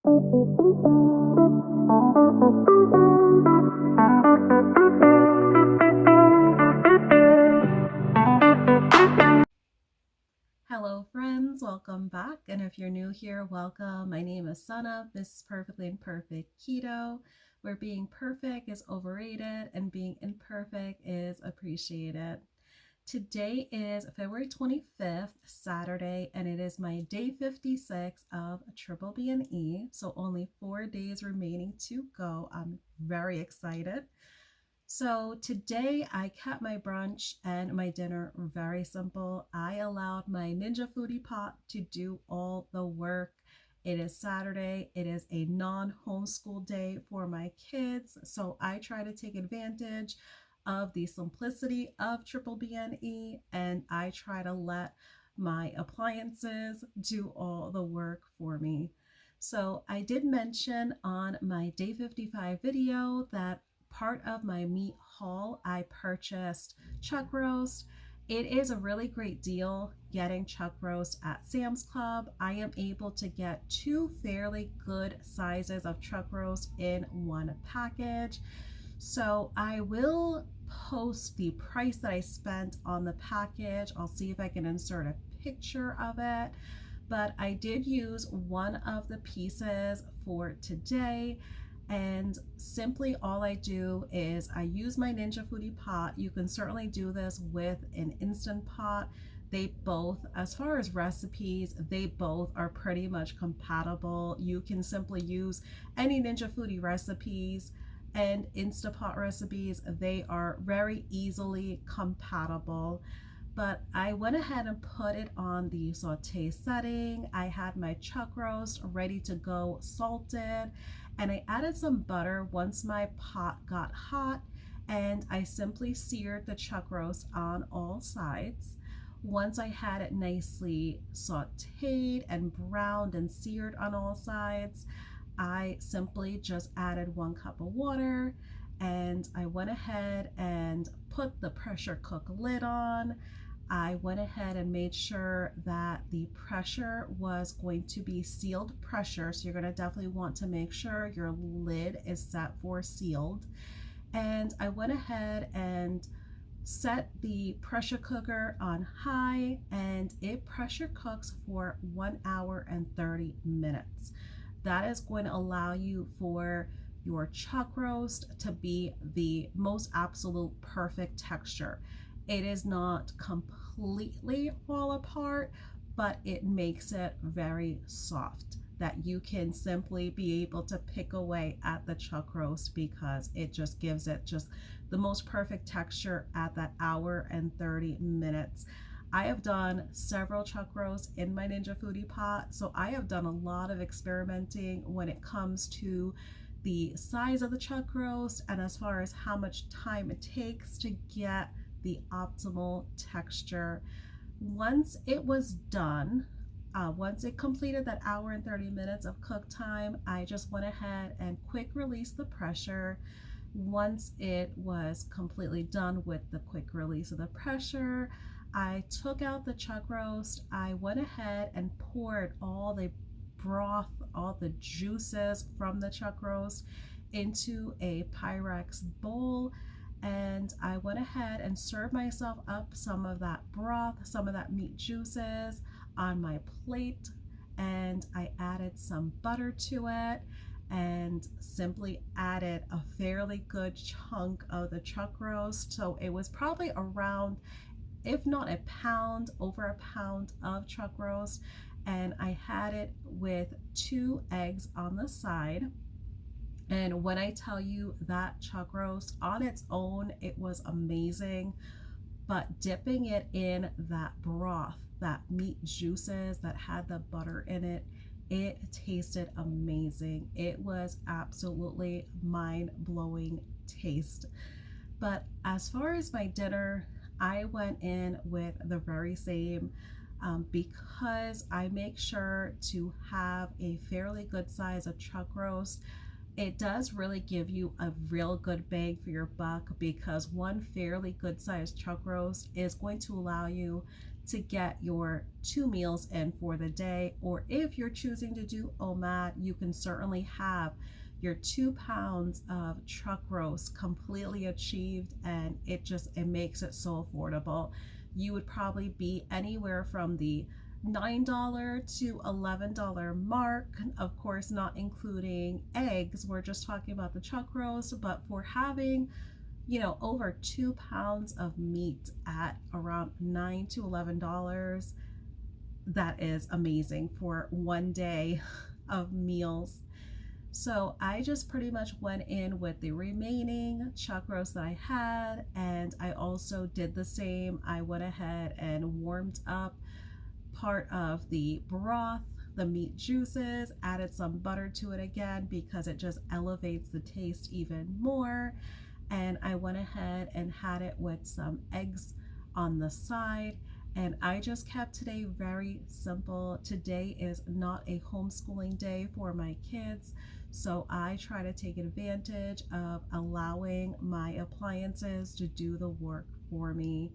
Hello friends, welcome back. And if you're new here, welcome. My name is Sana, mrs.perfectly.imperfect.keto, where being perfect is overrated and being imperfect is appreciated. Today is February 25th, Saturday, and it is my day 56 of Triple B and E. So only 4 days remaining to go. I'm very excited. So today I kept my brunch and my dinner very simple. I allowed my Ninja Foodie Pot to do all the work. It is Saturday. It is a non-homeschool day for my kids. So I try to take advantage of the simplicity of Triple BNE, and I try to let my appliances do all the work for me. So I did mention on my day 55 video that part of my meat haul, I purchased chuck roast. It is a really great deal getting chuck roast at Sam's Club. I am able to get 2 fairly good sizes of chuck roast in one package. So I will post the price that I spent on the package. I'll see if I can insert a picture of it. But I did use one of the pieces for today. And simply all I do is I use my Ninja Foodie Pot. You can certainly do this with an Instant Pot. They both, as far as recipes, they both are pretty much compatible. You can simply use any Ninja Foodie recipes and Instapot recipes. They are very easily compatible. But I went ahead and put it on the saute setting. I had my chuck roast ready to go, salted, and I added some butter once my pot got hot, and I simply seared the chuck roast on all sides. Once I had it nicely sauteed and browned and seared on all sides, I simply just added 1 cup of water, and I went ahead and put the pressure cook lid on. I went ahead and made sure that the pressure was going to be sealed pressure. So you're going to definitely want to make sure your lid is set for sealed. And I went ahead and set the pressure cooker on high, and it pressure cooks for 1 hour and 30 minutes. That is going to allow you for your chuck roast to be the most absolute perfect texture. It is not completely fall apart, but it makes it very soft that you can simply be able to pick away at the chuck roast, because it just gives it just the most perfect texture at that hour and 30 minutes. I have done several chuck roasts in my Ninja Foodie Pot, so I have done a lot of experimenting when it comes to the size of the chuck roast and as far as how much time it takes to get the optimal texture. Once it was done, once it completed that hour and 30 minutes of cook time, I just went ahead and quick released the pressure. Once it was completely done with the quick release of the pressure, I took out the chuck roast. I went ahead and poured all the broth, all the juices from the chuck roast into a Pyrex bowl, and I went ahead and served myself up some of that broth, some of that meat juices on my plate, and I added some butter to it and simply added a fairly good chunk of the chuck roast. So it was probably around, if not a pound, over a pound of chuck roast, and I had it with 2 eggs on the side. And when I tell you that chuck roast on its own, it was amazing, but dipping it in that broth, that meat juices that had the butter in it, it tasted amazing. It was absolutely mind-blowing taste. But as far as my dinner, I went in with the very same, because I make sure to have a fairly good size of chuck roast. It does really give you a real good bang for your buck, because one fairly good sized chuck roast is going to allow you to get your 2 meals in for the day. Or if you're choosing to do OMAD, you can certainly have your 2 pounds of chuck roast completely achieved, and it makes it so affordable. You would probably be anywhere from the $9 to $11 mark, of course not including eggs. We're just talking about the chuck roast, but for having over 2 pounds of meat at around $9 to $11, that is amazing for one day of meals. So I just pretty much went in with the remaining chuck roast that I had, and I also did the same. I went ahead and warmed up part of the broth, the meat juices, added some butter to it again because it just elevates the taste even more. And I went ahead and had it with some eggs on the side. And I just kept today very simple. Today is not a homeschooling day for my kids, so I try to take advantage of allowing my appliances to do the work for me.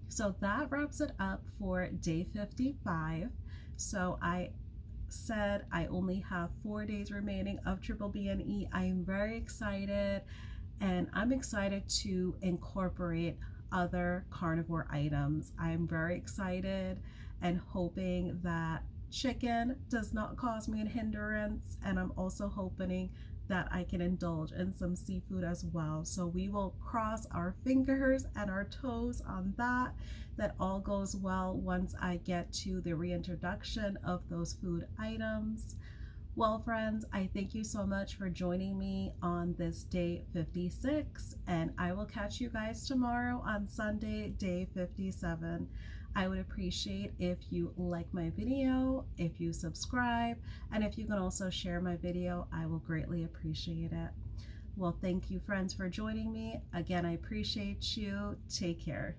So that wraps it up for day 55. So I said I only have 4 days remaining of Triple BNE. I am very excited, and I'm excited to incorporate other carnivore items. I'm very excited and hoping that chicken does not cause me a hindrance, and I'm also hoping that I can indulge in some seafood as well. So we will cross our fingers and our toes on that all goes well once I get to the reintroduction of those food items. Well, friends, I thank you so much for joining me on this day 56, and I will catch you guys tomorrow on Sunday, day 57. I would appreciate if you like my video, if you subscribe, and if you can also share my video, I will greatly appreciate it. Well, thank you, friends, for joining me. Again, I appreciate you. Take care.